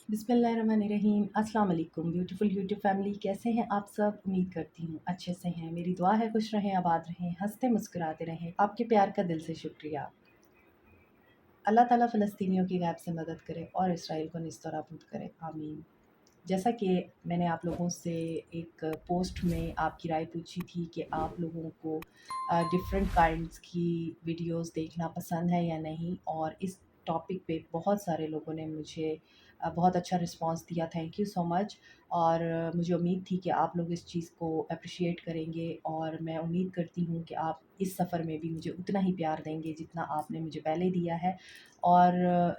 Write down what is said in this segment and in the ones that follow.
بسم اللہ الرحمن الرحیم۔ السلام علیکم بیوٹیفل یوٹیوب فیملی، کیسے ہیں آپ سب؟ امید کرتی ہوں اچھے سے ہیں۔ میری دعا ہے خوش رہیں، آباد رہیں، ہنستے مسکراتے رہیں۔ آپ کے پیار کا دل سے شکریہ۔ اللہ تعالیٰ فلسطینیوں کی غیب سے مدد کرے اور اسرائیل کو نیست و نابود کرے، آمین۔ جیسا کہ میں نے آپ لوگوں سے ایک پوسٹ میں آپ کی رائے پوچھی تھی کہ آپ لوگوں کو ڈفرینٹ کائنڈس کی ویڈیوز دیکھنا پسند ہے یا نہیں، اور اس ٹاپک پہ بہت سارے لوگوں نے مجھے بہت اچھا رسپانس دیا، تھینک یو سو مچ۔ اور مجھے امید تھی کہ آپ لوگ اس چیز کو اپریشیٹ کریں گے، اور میں امید کرتی ہوں کہ آپ اس سفر میں بھی مجھے اتنا ہی پیار دیں گے جتنا آپ نے مجھے پہلے دیا ہے۔ اور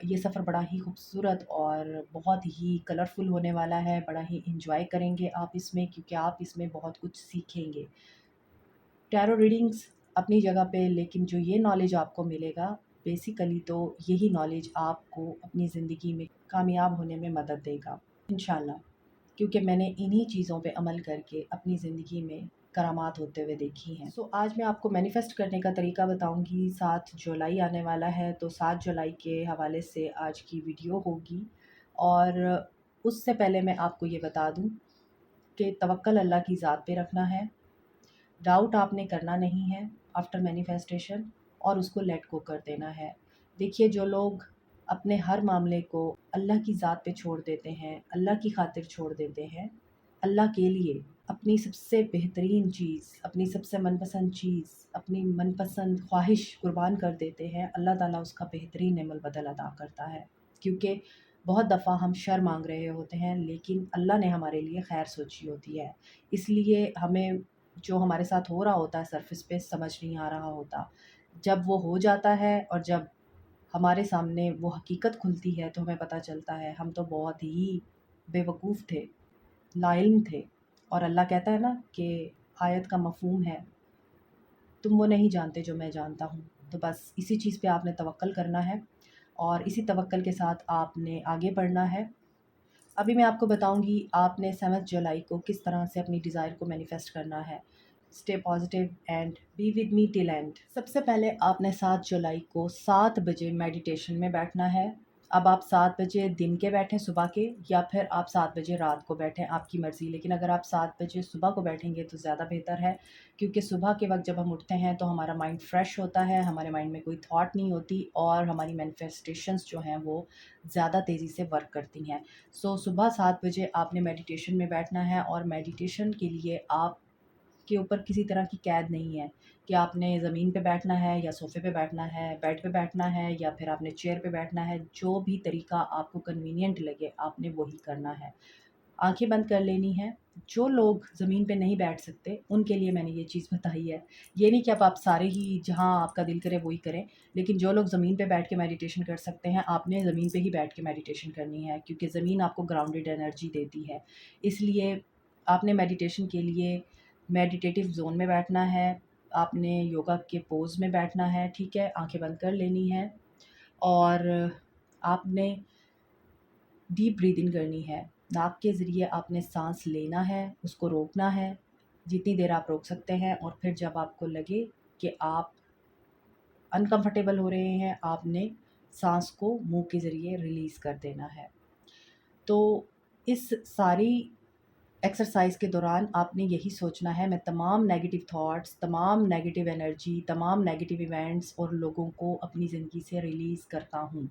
یہ سفر بڑا ہی خوبصورت اور بہت ہی کلرفل ہونے والا ہے، بڑا ہی انجوائے کریں گے آپ اس میں، کیونکہ آپ اس میں بہت کچھ سیکھیں گے۔ ٹیرو ریڈنگز اپنی جگہ پہ، لیکن جو یہ نالج آپ کو ملے گا بیسیکلی، تو یہی نالج آپ کو اپنی زندگی میں کامیاب ہونے میں مدد دے گا انشاءاللہ، کیونکہ میں نے انہی چیزوں پہ عمل کر کے اپنی زندگی میں کرامات ہوتے ہوئے دیکھی ہیں۔ آج میں آپ کو مینیفیسٹ کرنے کا طریقہ بتاؤں گی۔ 7 جولائی آنے والا ہے، تو 7 جولائی کے حوالے سے آج کی ویڈیو ہوگی۔ اور اس سے پہلے میں آپ کو یہ بتا دوں کہ توکل اللہ کی ذات پہ رکھنا ہے، ڈاؤٹ آپ نے کرنا نہیں ہے آفٹر مینیفیسٹیشن، اور اس کو لیٹ گو کر دینا ہے۔ دیکھیے، جو لوگ اپنے ہر معاملے کو اللہ کی ذات پہ چھوڑ دیتے ہیں، اللہ کی خاطر چھوڑ دیتے ہیں، اللہ کے لیے اپنی سب سے بہترین چیز، اپنی سب سے من پسند چیز، اپنی من پسند خواہش قربان کر دیتے ہیں، اللہ تعالیٰ اس کا بہترین عمل بدل عطا کرتا ہے۔ کیونکہ بہت دفعہ ہم شر مانگ رہے ہوتے ہیں، لیکن اللہ نے ہمارے لیے خیر سوچی ہوتی ہے۔ اس لیے ہمیں جو ہمارے ساتھ ہو رہا ہوتا ہے سرفس پہ سمجھ نہیں آ رہا ہوتا، جب وہ ہو جاتا ہے اور جب ہمارے سامنے وہ حقیقت کھلتی ہے تو ہمیں پتہ چلتا ہے ہم تو بہت ہی بے وقوف تھے، لا علم تھے۔ اور اللہ کہتا ہے نا کہ آیت کا مفہوم ہے، تم وہ نہیں جانتے جو میں جانتا ہوں۔ تو بس اسی چیز پہ آپ نے توکل کرنا ہے، اور اسی توکل کے ساتھ آپ نے آگے بڑھنا ہے۔ ابھی میں آپ کو بتاؤں گی آپ نے 7 جولائی کو کس طرح سے اپنی ڈیزائر کو مینیفیسٹ کرنا ہے۔ Stay positive and be with me till end. سب سے پہلے آپ نے 7 جولائی کو 7 بجے میڈیٹیشن میں بیٹھنا ہے۔ اب آپ 7 بجے دن کے بیٹھیں صبح کے، یا پھر آپ 7 بجے رات کو بیٹھیں، آپ کی مرضی، لیکن اگر آپ 7 بجے صبح کو بیٹھیں گے تو زیادہ بہتر ہے، کیونکہ صبح کے وقت جب ہم اٹھتے ہیں تو ہمارا مائنڈ فریش ہوتا ہے، ہمارے مائنڈ میں کوئی تھاٹ نہیں ہوتی، اور ہماری مینیفیسٹیشنز جو ہیں وہ زیادہ تیزی سے ورک کرتی ہیں۔ صبح 7 بجے آپ نے میڈیٹیشن میں بیٹھنا ہے، اور میڈیٹیشن کے لیے آپ کے اوپر کسی طرح کی قید نہیں ہے کہ آپ نے زمین پہ بیٹھنا ہے یا صوفے پہ بیٹھنا ہے، بیڈ پہ بیٹھنا ہے، یا پھر آپ نے چیئر پہ بیٹھنا ہے۔ جو بھی طریقہ آپ کو کنوینئنٹ لگے آپ نے وہی کرنا ہے۔ آنکھیں بند کر لینی ہے۔ جو لوگ زمین پہ نہیں بیٹھ سکتے ان کے لیے میں نے یہ چیز بتائی ہے، یہ نہیں کہ آپ سارے ہی جہاں آپ کا دل کرے وہی کریں، لیکن جو لوگ زمین پہ بیٹھ کے میڈیٹیشن کر سکتے ہیں آپ نے زمین پہ ہی بیٹھ کے میڈیٹیشن کرنی ہے، کیونکہ زمین آپ کو گراؤنڈڈ انرجی دیتی ہے۔ اس لیے آپ نے میڈیٹیشن کے لیے میڈیٹیٹیو زون میں بیٹھنا ہے، آپ نے یوگا کے پوز میں بیٹھنا ہے، ٹھیک ہے، آنکھیں بند کر لینی ہے، اور آپ نے ڈیپ بریدنگ کرنی ہے۔ ناک کے ذریعے آپ نے سانس لینا ہے، اس کو روکنا ہے جتنی دیر آپ روک سکتے ہیں، اور پھر جب آپ کو لگے کہ آپ انکمفرٹیبل ہو رہے ہیں آپ نے سانس کو منہ کے ذریعے ریلیز کر دینا ہے۔ تو اس ساری ایکسرسائز کے دوران آپ نے یہی سوچنا ہے، میں تمام نیگیٹو تھاٹس، تمام نیگیٹو انرجی، تمام نیگیٹو ایونٹس اور لوگوں کو اپنی زندگی سے ریلیز کرتا ہوں،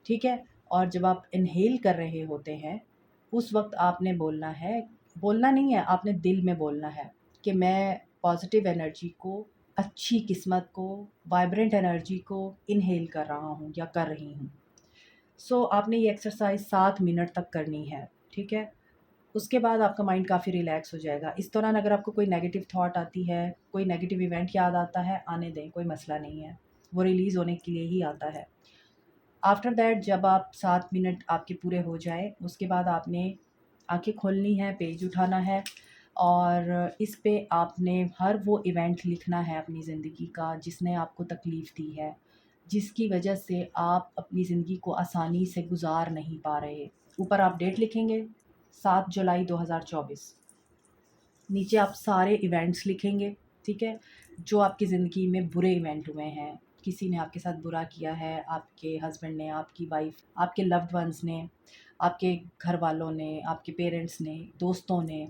ٹھیک ہے۔ اور جب آپ انہیل کر رہے ہوتے ہیں اس وقت آپ نے بولنا ہے، بولنا نہیں ہے، آپ نے دل میں بولنا ہے کہ میں پازیٹیو انرجی کو، اچھی قسمت کو، وائبرنٹ انرجی کو انہیل کر رہا ہوں یا کر رہی ہوں۔ آپ نے یہ ایکسرسائز 7 منٹ تک کرنی ہے، ٹھیک ہے۔ اس کے بعد آپ کا مائنڈ کافی ریلیکس ہو جائے گا۔ اس دوران اگر آپ کو کوئی نیگیٹو تھاٹ آتی ہے، کوئی نیگیٹو ایونٹ یاد آتا ہے، آنے دیں، کوئی مسئلہ نہیں ہے، وہ ریلیز ہونے کے لیے ہی آتا ہے۔ آفٹر دیٹ جب آپ 7 منٹ آپ کے پورے ہو جائے، اس کے بعد آپ نے آنکھیں کھولنی ہے، پیج اٹھانا ہے، اور اس پہ آپ نے ہر وہ ایونٹ لکھنا ہے اپنی زندگی کا جس نے آپ کو تکلیف دی ہے، جس کی وجہ سے آپ اپنی زندگی کو آسانی سے گزار نہیں پا رہے۔ اوپر آپ ڈیٹ لکھیں گے 7 جولائی 2024، نیچے آپ سارے ایونٹس لکھیں گے، ٹھیک ہے، جو آپ کی زندگی میں برے ایونٹ ہوئے ہیں، किसी ने आपके साथ बुरा किया है, आपके हस्बैंड ने, आपकी वाइफ, आपके लव्ड वंस ने, आपके घर वालों ने, आपके पेरेंट्स ने, दोस्तों ने,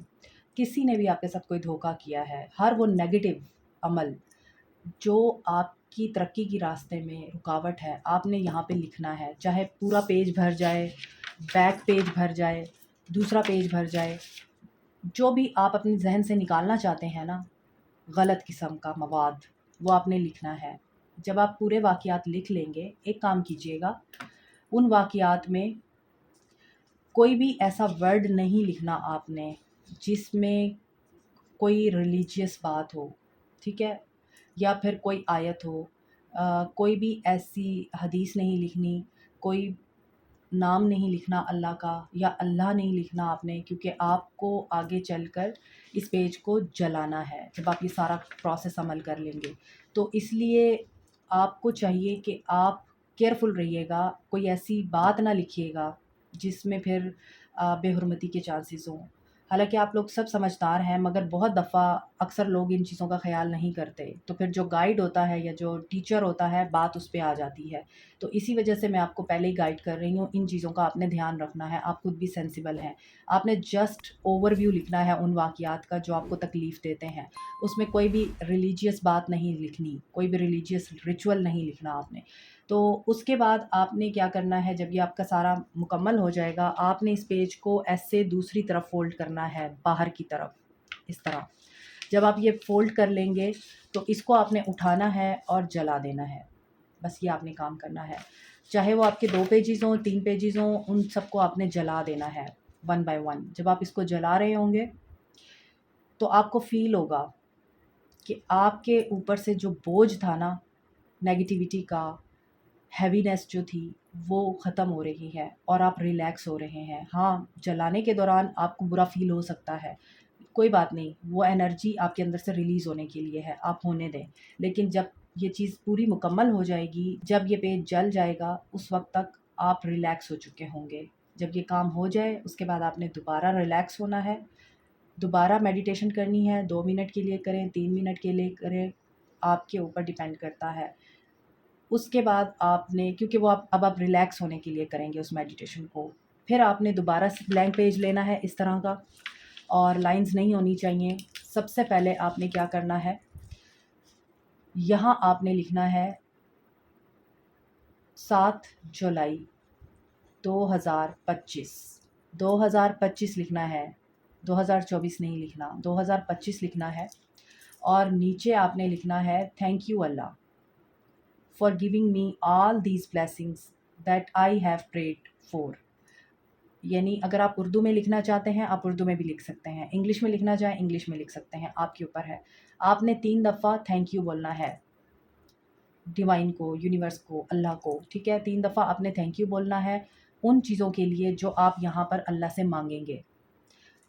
किसी ने भी आपके साथ कोई धोखा किया है, हर वो नेगेटिव अमल जो आपकी तरक्की की रास्ते में रुकावट है, आपने यहाँ पे लिखना है। चाहे पूरा पेज भर जाए, बैक पेज भर जाए, दूसरा पेज भर जाए, जो भी आप अपने जहन से निकालना चाहते हैं ना गलत किस्म का मवाद, वो आपने लिखना है। जब आप पूरे वाक़यात लिख लेंगे, एक काम कीजिएगा, उन वाक़यात में कोई भी ऐसा वर्ड नहीं लिखना आपने जिसमें कोई रिलीजियस बात हो, ठीक है? या फिर कोई आयत हो, कोई भी ऐसी हदीस नहीं लिखनी, कोई नाम नहीं लिखना अल्लाह का, या अल्लाह नहीं लिखना आपने, क्योंकि आपको आगे चलकर इस पेज को जलाना है जब आप ये सारा प्रोसेस अमल कर लेंगे। तो इसलिए आपको चाहिए कि आप केयरफुल रहिएगा, कोई ऐसी बात ना लिखिएगा जिसमें फिर बेहुरमती के चांसेस हों। हालाँकि आप लोग सब समझदार हैं, मगर बहुत दफ़ा अक्सर लोग इन चीज़ों का ख़्याल नहीं करते। तो फिर जो गाइड होता है या जो टीचर होता है, बात उस पे आ जाती है। तो इसी वजह से मैं आपको पहले ही गाइड कर रही हूँ, इन चीज़ों का आपने ध्यान रखना है, आप खुद भी सेंसिबल हैं। आपने जस्ट ओवरव्यू लिखना है उन वाक़यात का जो आपको तकलीफ़ देते हैं। उसमें कोई भी रिलीजियस बात नहीं लिखनी, कोई भी रिलीजियस रिचुअल नहीं लिखना आपने। तो उसके बाद आपने क्या करना है, जब ये आपका सारा मुकम्मल हो जाएगा, आपने इस पेज को ऐसे दूसरी तरफ फ़ोल्ड करना है, बाहर की तरफ, इस तरह। जब आप ये फ़ोल्ड कर लेंगे, तो इसको आपने उठाना है और जला देना है। बस ये आपने काम करना है। चाहे वो आपके 2 पेजेज़ हों, 3 पेजेज़ हों, उन सबको आपने जला देना है, वन बाय वन। जब आप इसको जला रहे होंगे, तो आपको फ़ील होगा कि आपके ऊपर से जो बोझ था ना, नेगेटिविटी का, हैवीनेस जो थी, वो ख़त्म हो रही है और आप रिलैक्स हो रहे हैं। हाँ, जलाने के दौरान आपको बुरा फ़ील हो सकता है, कोई बात नहीं, वो एनर्जी आपके अंदर से रिलीज़ होने के लिए है, आप होने दें। लेकिन जब ये चीज़ पूरी मुकम्मल हो जाएगी, जब ये पेज जल जाएगा, उस वक़्त तक आप रिलैक्स हो चुके होंगे। जब ये काम हो जाए, उसके बाद आपने दोबारा रिलैक्स होना है, दोबारा मेडिटेशन करनी है, 2 मिनट के लिए करें, 3 मिनट के लिए करें, आपके ऊपर डिपेंड करता है। उसके बाद आपने, क्योंकि वो आप रिलैक्स होने के लिए करेंगे उस मेडिटेशन को, फिर आपने दोबारा से ब्लैंक पेज लेना है इस तरह का, और लाइंस नहीं होनी चाहिए। सबसे पहले आपने क्या करना है, यहाँ आपने लिखना है 7 जुलाई 2025। 2025 लिखना है, 2024 नहीं लिखना, 2025 लिखना है। और नीचे आपने लिखना है thank you Allah for giving me all these blessings that I have prayed for. यानी अगर आप उर्दू में लिखना चाहते हैं, आप उर्दू में भी लिख सकते हैं, इंग्लिश में लिखना चाहें इंग्लिश में लिख सकते हैं, आपके ऊपर है। आपने 3 दफ़ा थैंक यू बोलना है डिवाइन को, यूनिवर्स को, अल्लाह को, ठीक है? 3 दफ़ा आपने थैंक यू बोलना है उन चीज़ों के लिए जो आप यहाँ पर अल्लाह से मांगेंगे।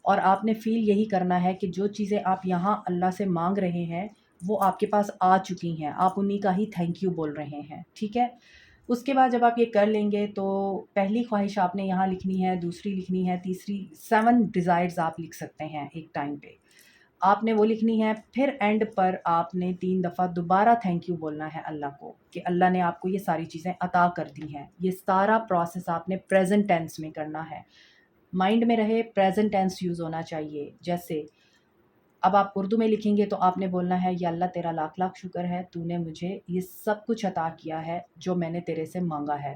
और आपने फ़ील यही करना है कि जो चीज़ें आप यहाँ अल्लाह से मांग रहे हैं, वो आपके पास आ चुकी हैं, आप उन्हीं का ही थैंक यू बोल रहे हैं, ठीक है? उसके बाद जब आप ये कर लेंगे, तो पहली ख्वाहिश आपने यहाँ लिखनी है, दूसरी लिखनी है, तीसरी, 7 डिज़ायर्स आप लिख सकते हैं एक टाइम पे। आपने वो लिखनी है, फिर एंड पर आपने 3 दफ़ा दोबारा थैंक यू बोलना है अल्लाह को कि अल्लाह ने आपको ये सारी चीज़ें अता कर दी हैं। ये सारा प्रोसेस आपने प्रेज़ेंट टेंस में करना है। माइंड में रहे प्रेज़ेंट टेंस यूज़ होना चाहिए। जैसे अब आप उर्दू में लिखेंगे तो आपने बोलना है, या अल्लाह तेरा लाख लाख शुक्र है, तूने मुझे ये सब कुछ अता किया है जो मैंने तेरे से मांगा है।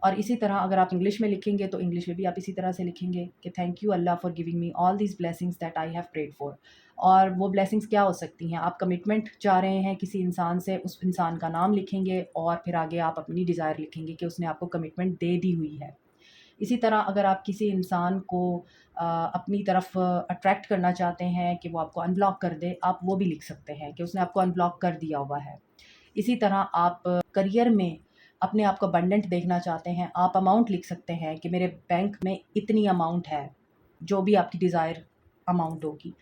और इसी तरह अगर आप इंग्लिश में लिखेंगे तो इंग्लिश में भी आप इसी तरह से लिखेंगे कि thank you Allah for giving me all these blessings that I have prayed for. और वो ब्लेसिंग्स क्या हो सकती हैं, आप कमिटमेंट चाह रहे हैं किसी इंसान से, उस इंसान का नाम लिखेंगे और फिर आगे आप अपनी डिज़ायर लिखेंगे कि उसने आपको कमिटमेंट दे दी हुई है। इसी तरह अगर आप किसी इंसान को अपनी तरफ अट्रैक्ट करना चाहते हैं कि वो आपको अनब्लॉक कर दे, आप वो भी लिख सकते हैं कि उसने आपको अनब्लॉक कर दिया हुआ है। इसी तरह आप करियर में अपने आप को अबंडेंट देखना चाहते हैं, आप अमाउंट लिख सकते हैं कि मेरे बैंक में इतनी अमाउंट है, जो भी आपकी डिज़ायर अमाउंट होगी।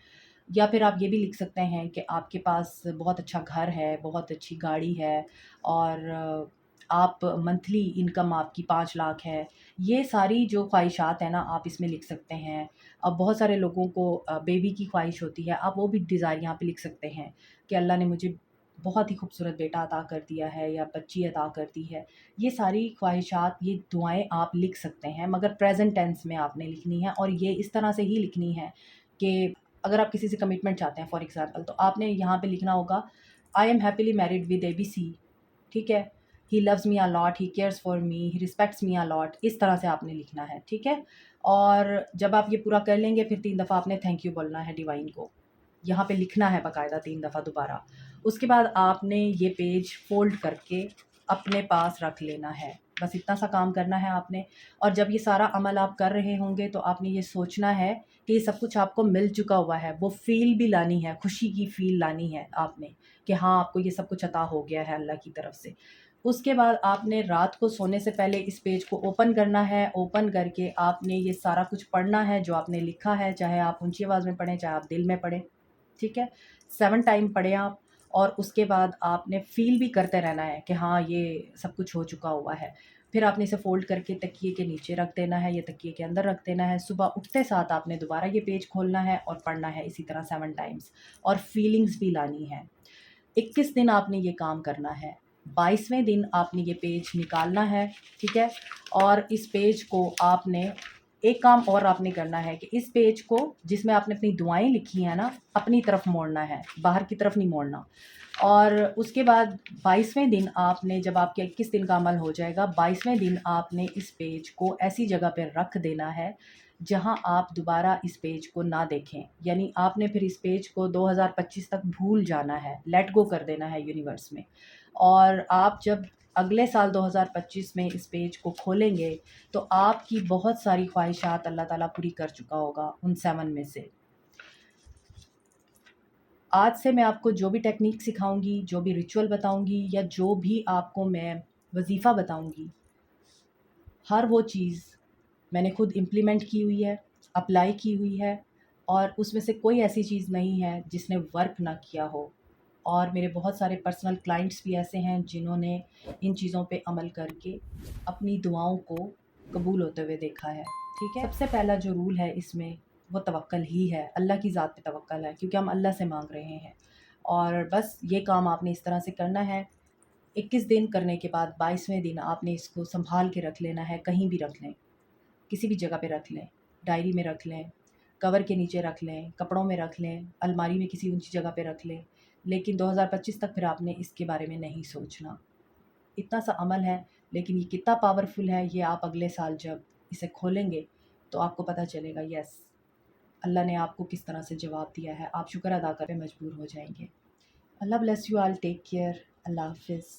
या फिर आप ये भी लिख सकते हैं कि आपके पास बहुत अच्छा घर है, बहुत अच्छी गाड़ी है, और आप मंथली इनकम आपकी 5 लाख है। ये सारी जो ख्वाहिशात हैं ना, आप इसमें लिख सकते हैं। अब बहुत सारे लोगों को बेबी की ख्वाहिश होती है, आप वो भी डिज़ायर यहाँ पे लिख सकते हैं कि अल्लाह ने मुझे बहुत ही खूबसूरत बेटा अता कर दिया है या बच्ची अता कर दी है। ये सारी ख्वाहिशात, ये दुआएँ आप लिख सकते हैं, मगर प्रेज़ेंट टेंस में आपने लिखनी है और ये इस तरह से ही लिखनी है कि अगर आप किसी से कमिटमेंट चाहते हैं फॉर एग्ज़ाम्पल, तो आपने यहाँ पे लिखना होगा, I am happily married with ABC, ठीक है? He loves me a lot, he cares for me, he respects me a lot, इस तरह से आपने लिखना है, ठीक है? और जब आप ये पूरा कर लेंगे, फिर 3 दफ़ा आपने थैंक यू बोलना है डिवाइन को। यहाँ पे लिखना है बाकायदा 3 दफ़ा दोबारा। उसके बाद आपने ये पेज फ़ोल्ड करके अपने पास रख लेना है। बस इतना सा काम करना है आपने। और जब ये सारा अमल आप कर रहे होंगे, तो आपने ये सोचना है कि ये सब कुछ आपको मिल चुका हुआ है। वो फ़ील भी लानी है, खुशी की फ़ील लानी है आपने कि हाँ, आपको ये सब कुछ अता हो गया है अल्लाह की तरफ से। उसके बाद आपने रात को सोने से पहले इस पेज को ओपन करना है। ओपन करके आपने ये सारा कुछ पढ़ना है जो आपने लिखा है, चाहे आप ऊँची आवाज़ में पढ़ें, चाहे आप दिल में पढ़ें, ठीक है? 7 टाइम पढ़ें आप। और उसके बाद आपने फ़ील भी करते रहना है कि हाँ, ये सब कुछ हो चुका हुआ है। फिर आपने इसे फ़ोल्ड करके तकिए के नीचे रख देना है या तकिए के अंदर रख देना है। सुबह उठते साथ आपने दोबारा ये पेज खोलना है और पढ़ना है इसी तरह 7 टाइम्स, और फ़ीलिंग्स भी लानी है। 21 दिन आपने ये काम करना है। 22वें दिन आपने ये पेज निकालना है, ठीक है? और इस पेज को आपने, एक काम और आपने करना है कि इस पेज को, जिसमें आपने अपनी दुआएँ लिखी हैं ना, अपनी तरफ मोड़ना है, बाहर की तरफ नहीं मोड़ना। और उसके बाद 22वें दिन आपने, जब आपके 21 दिन का अमल हो जाएगा, 22वें दिन आपने इस पेज को ऐसी जगह पे रख देना है जहाँ आप दोबारा इस पेज को ना देखें। यानी आपने फिर इस पेज को 2025 तक भूल जाना है, लेट गो कर देना है यूनिवर्स में। और आप जब अगले साल 2025 में इस पेज को खोलेंगे, तो आपकी बहुत सारी ख्वाहिशात अल्लाह ताला पूरी कर चुका होगा उन 7 में से। आज से मैं आपको जो भी टेक्निक सिखाऊँगी, जो भी रिचुअल बताऊँगी, या जो भी आपको मैं वज़ीफ़ा बताऊँगी, हर वो चीज़ मैंने खुद इम्प्लीमेंट की हुई है, अप्लाई की हुई है, और उसमें से कोई ऐसी चीज़ नहीं है जिसने वर्क ना किया हो। और मेरे बहुत सारे पर्सनल क्लाइंट्स भी ऐसे हैं जिन्होंने इन चीज़ों पे अमल करके अपनी दुआओं को कबूल होते हुए देखा है, ठीक है? सबसे पहला जो रूल है इसमें, वो तवक्कल ही है, अल्लाह की ज़ात पे तवक्कल है, क्योंकि हम अल्लाह से माँग रहे हैं। और बस ये काम आपने इस तरह से करना है। 21 दिन करने के बाद 22वें दिन आपने इसको सँभाल के रख लेना है, कहीं भी रख लें, किसी भी जगह पे रख लें, डायरी में रख लें, कवर के नीचे रख लें, कपड़ों में रख लें, अलमारी में किसी ऊँची जगह पे रख लें। लेकिन 2025 तक फिर आपने इसके बारे में नहीं सोचना। इतना सा अमल है, लेकिन ये कितना पावरफुल है, ये आप अगले साल जब इसे खोलेंगे तो आपको पता चलेगा। यस, अल्लाह ने आपको किस तरह से जवाब दिया है, आप शुक्र अदा करने मजबूर हो जाएँगे। अल्लाह bless you all, take care, अल्लाह हाफ़िज़।